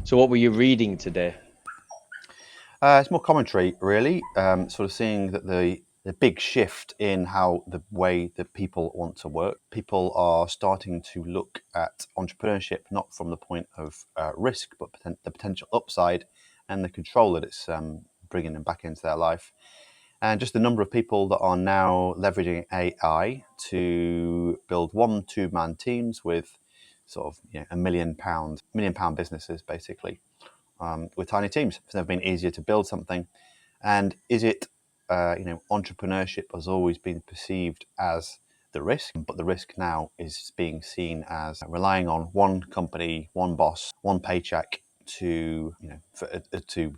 So what were you reading today? It's more commentary, really. Sort of seeing that the big shift in how the way that people want to work. People are starting to look at entrepreneurship not from the point of risk, but the potential upside and the control that it's bringing them back into their life. And just the number of people that are now leveraging AI to build 1-2 man teams with sort of £1 million businesses, basically, with tiny teams. It's never been easier to build something. And is it, entrepreneurship has always been perceived as the risk, but the risk now is being seen as relying on one company, one boss, one paycheck to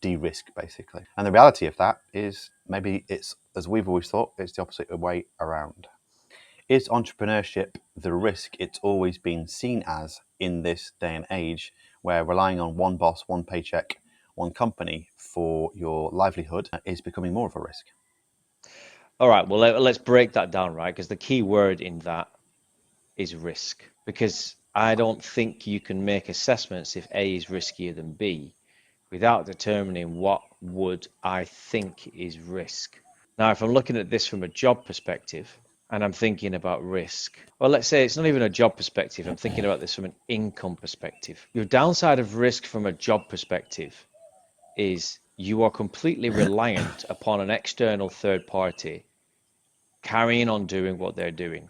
de-risk, basically. And the reality of that is maybe it's, as we've always thought, it's the opposite way around. Is entrepreneurship the risk it's always been seen as in this day and age, where relying on one boss, one paycheck, one company for your livelihood is becoming more of a risk? All right, well, let's break that down, right? Because the key word in that is risk. Because I don't think you can make assessments if A is riskier than B without determining what would I think is risk. Now, if I'm looking at this from a job perspective and I'm thinking about risk, well, let's say it's not even a job perspective, I'm thinking about this from an income perspective. Your downside of risk from a job perspective is you are completely reliant upon an external third party carrying on doing what they're doing.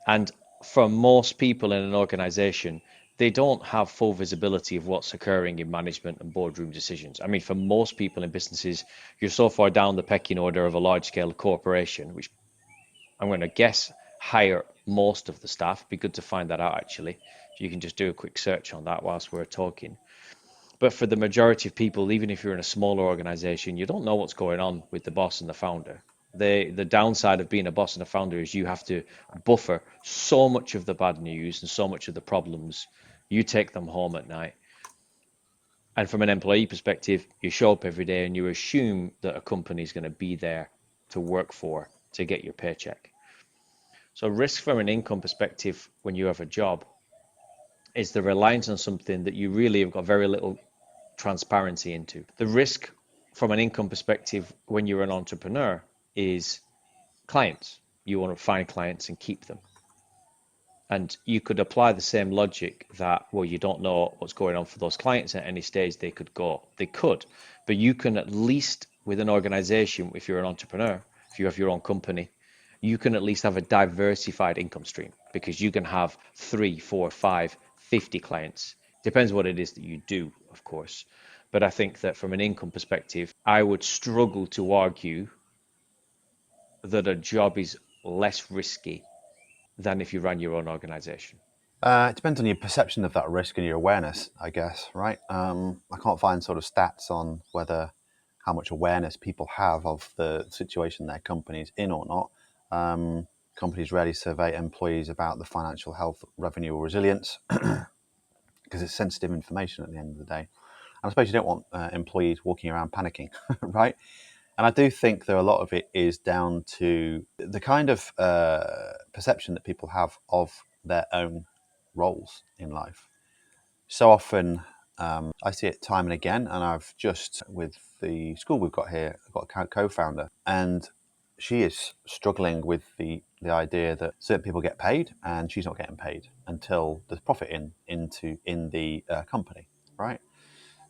And for most people in an organization, they don't have full visibility of what's occurring in management and boardroom decisions. I mean, for most people in businesses, you're so far down the pecking order of a large scale corporation, which I'm going to guess hire most of the staff. Be good to find that out, actually. You can just do a quick search on that whilst we're talking. But for the majority of people, even if you're in a smaller organization, you don't know what's going on with the boss and the founder. The downside of being a boss and a founder is you have to buffer so much of the bad news and so much of the problems. You take them home at night. And from an employee perspective, you show up every day and you assume that a company is going to be there to work for to get your paycheck. So risk from an income perspective when you have a job is the reliance on something that you really have got very little transparency into. The risk from an income perspective when you're an entrepreneur is clients. You want to find clients and keep them. And you could apply the same logic that, well, you don't know what's going on for those clients at any stage they could go. They could, but you can at least, with an organization, if you're an entrepreneur, if you have your own company, you can at least have a diversified income stream because you can have 3, 4, 5, 50 clients. Depends what it is that you do, of course. But I think that from an income perspective, I would struggle to argue that a job is less risky than if you ran your own organization. It depends on your perception of that risk and your awareness, I guess, right? I can't find sort of stats on whether how much awareness people have of the situation their company's in or not. Companies rarely survey employees about the financial health, revenue, or resilience because it's sensitive information at the end of the day. And I suppose you don't want employees walking around panicking, right? And I do think that a lot of it is down to the kind of perception that people have of their own roles in life. So often, I see it time and again, and I've just, with the school we've got here, I've got a co-founder, and she is struggling with the idea that certain people get paid and she's not getting paid until there's profit in the company, right?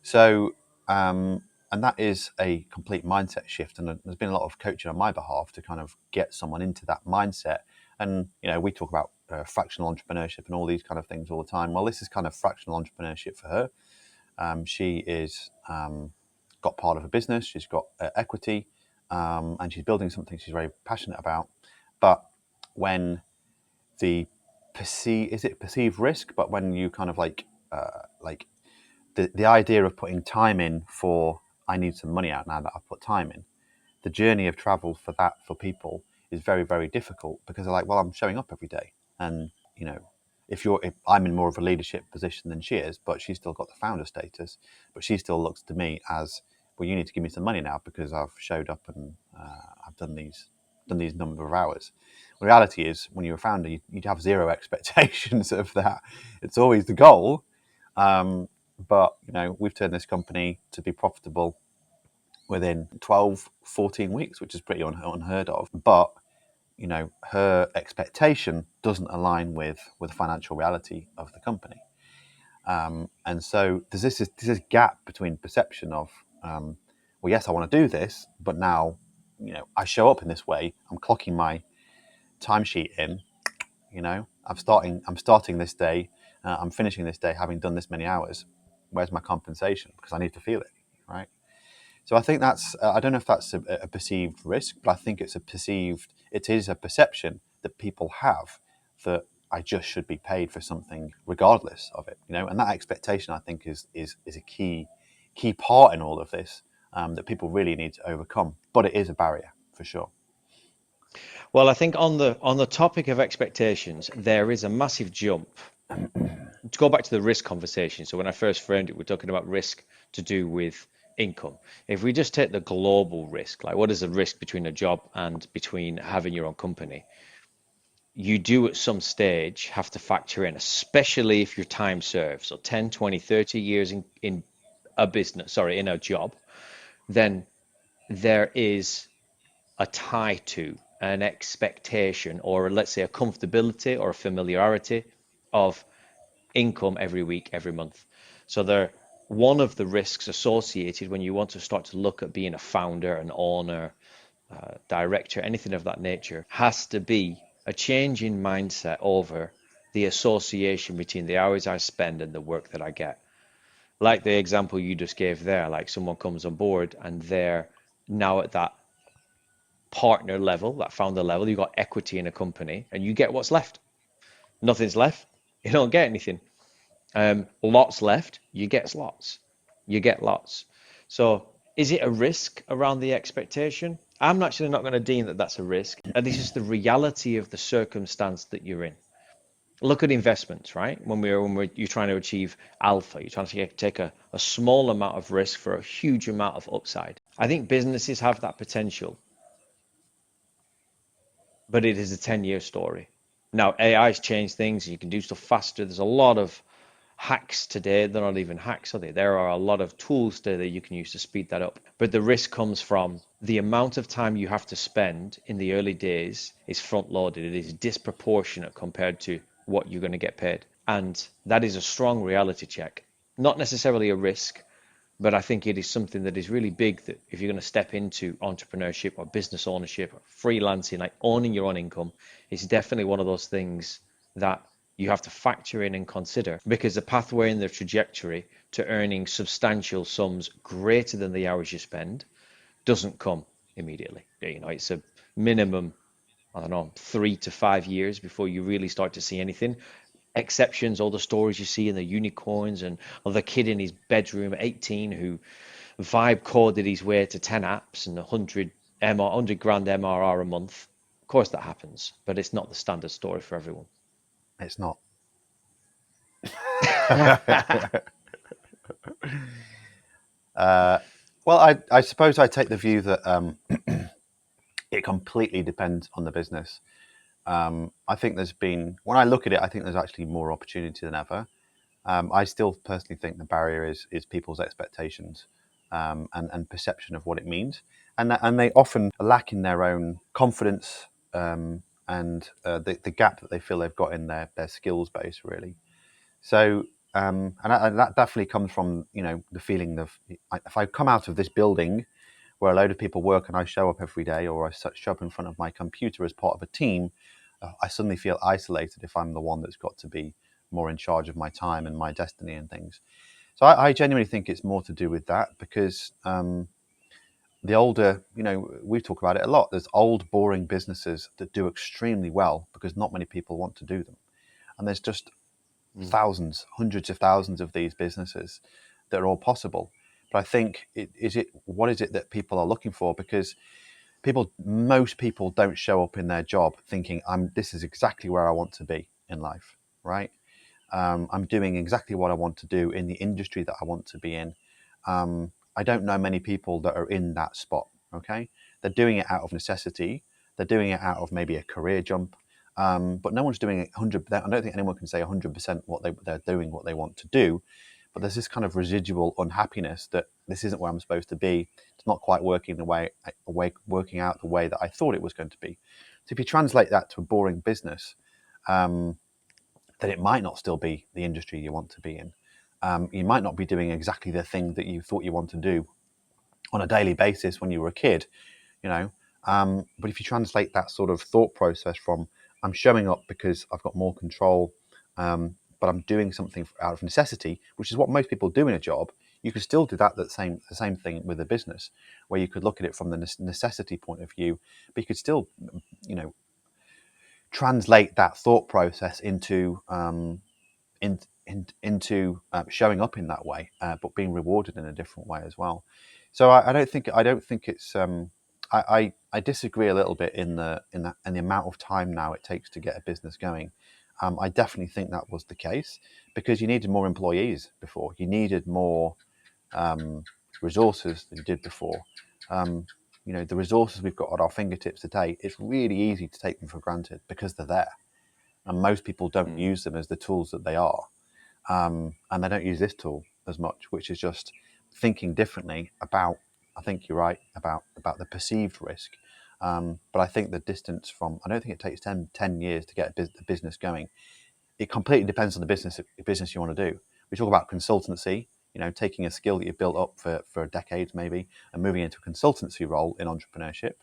So, and that is a complete mindset shift. And there's been a lot of coaching on my behalf to kind of get someone into that mindset. And, we talk about fractional entrepreneurship and all these kind of things all the time. Well, this is kind of fractional entrepreneurship for her. She is got part of a business, she's got equity, and she's building something she's very passionate about. But when the perceived risk, but when you kind of like the idea of putting time in for, I need some money out now that I've put time in, the journey of travel for that for people is very, very difficult because they're like, well, I'm showing up every day. And, if I'm in more of a leadership position than she is, but she's still got the founder status, but she still looks to me as, well, you need to give me some money now because I've showed up and I've done these number of hours. The reality is, when you're a founder, you'd have zero expectations of that. It's always the goal. but we've turned this company to be profitable within 12, 14 weeks, which is pretty unheard of. But her expectation doesn't align with the financial reality of the company. And so there's this gap between perception of, well, yes, I want to do this, but now, I show up in this way. I'm clocking my timesheet in. I'm starting this day. I'm finishing this day, having done this many hours. Where's my compensation? Because I need to feel it, right? So I think that's. I don't know if that's a perceived risk, but I think it is a perception that people have that I just should be paid for something regardless of it, and that expectation I think is a key part in all of this, that people really need to overcome. But it is a barrier for sure. Well, I think on the topic of expectations, there is a massive jump. To go back to the risk conversation, so when I first framed it, we're talking about risk to do with income. If we just take the global risk, like what is the risk between a job and between having your own company, you do at some stage have to factor in, especially if your time served, so 10, 20, 30 years in a business, sorry, in a job, then there is a tie to an expectation, or let's say a comfortability or a familiarity of income every week, every month. So one of the risks associated when you want to start to look at being a founder, an owner, director, anything of that nature, has to be a change in mindset over the association between the hours I spend and the work that I get. Like the example you just gave there, like someone comes on board and they're now at that partner level, that founder level, you've got equity in a company and you get what's left. Nothing's left, you don't get anything. Lots left, you get lots. You get lots. So is it a risk around the expectation? I'm actually not going to deem that that's a risk. And this is the reality of the circumstance that you're in. Look at investments, right? You're trying to achieve alpha, you're trying to take a small amount of risk for a huge amount of upside. I think businesses have that potential, but it is a 10-year story. Now, AI's changed things. You can do stuff faster. There's a lot of hacks today. They're not even hacks, are they? There are a lot of tools today that you can use to speed that up. But the risk comes from the amount of time you have to spend in the early days is front loaded. It is disproportionate compared to what you're going to get paid. And that is a strong reality check. Not necessarily a risk, but I think it is something that is really big, that if you're going to step into entrepreneurship or business ownership or freelancing, like owning your own income, it's definitely one of those things that you have to factor in and consider, because the pathway and the trajectory to earning substantial sums greater than the hours you spend doesn't come immediately. It's a minimum, I don't know, 3 to 5 years before you really start to see anything. Exceptions, all the stories you see in the unicorns and of the kid in his bedroom at 18 who vibe coded his way to 10 apps and 100 grand MRR a month. Of course that happens, but it's not the standard story for everyone. It's not. Well, I suppose I take the view that it completely depends on the business. I think when I look at it, I think there's actually more opportunity than ever. I still personally think the barrier is people's expectations, and perception of what it means, and they often lack in their own confidence, and the gap that they feel they've got in their skills base, really. So, and that definitely comes from the feeling of, if I come out of this building where a load of people work and I show up every day, or I show up in front of my computer as part of a team, I suddenly feel isolated if I'm the one that's got to be more in charge of my time and my destiny and things. So I genuinely think it's more to do with that, because the older, we talk about it a lot. There's old, boring businesses that do extremely well because not many people want to do them. And there's just Mm. thousands, hundreds of thousands of these businesses that are all possible. But I think, what is it that people are looking for? Because most people don't show up in their job thinking, this is exactly where I want to be in life, right? I'm doing exactly what I want to do in the industry that I want to be in. I don't know many people that are in that spot. Okay, they're doing it out of necessity. They're doing it out of maybe a career jump, but no one's doing it 100%. I don't think anyone can say 100% they're doing what they want to do. but there's this kind of residual unhappiness that this isn't where I'm supposed to be. It's not quite working working out the way that I thought it was going to be. So if you translate that to a boring business, then it might not still be the industry you want to be in. You might not be doing exactly the thing that you thought you want to do on a daily basis when you were a kid, you know. But if you translate that sort of thought process from I'm showing up because I've got more control, but I'm doing something out of necessity, which is what most people do in a job. You could still do the same thing with a business, where you could look at it from the necessity point of view, but you could still, you know, translate that thought process into showing up in that way, but being rewarded in a different way as well. So I don't think it's. I disagree a little bit in the amount of time now it takes to get a business going. I definitely think that was the case because you needed more employees before. You needed more resources than you did before. You know, the resources we've got at our fingertips today, it's really easy to take them for granted because they're there, and most people don't use them as the tools that they are. And they don't use this tool as much, which is just thinking differently about. I think you're right about the perceived risk, but I think the distance from. I don't think it takes 10 years to get a business going. It completely depends on the business you want to do. We talk about consultancy, you know, taking a skill that you've built up for decades maybe and moving into a consultancy role in entrepreneurship,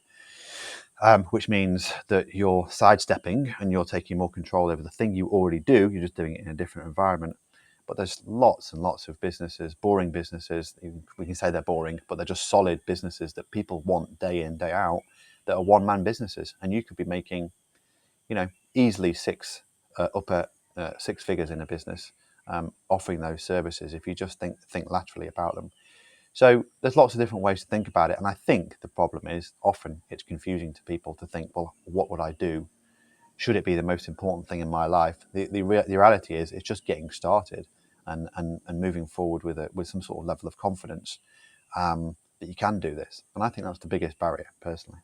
which means that you're sidestepping and you're taking more control over the thing you already do. You're just doing it in a different environment. But there's lots and lots of businesses, boring businesses. We can say they're boring, but they're just solid businesses that people want day in, day out, that are one-man businesses. And you could be making, you know, easily upper six figures in a business, offering those services if you just think laterally about them. So there's lots of different ways to think about it. And I think the problem is often it's confusing to people to think, well, what would I do? Should it be the most important thing in my life? The reality is it's just getting started and moving forward with some sort of level of confidence that you can do this. And I think that's the biggest barrier, personally.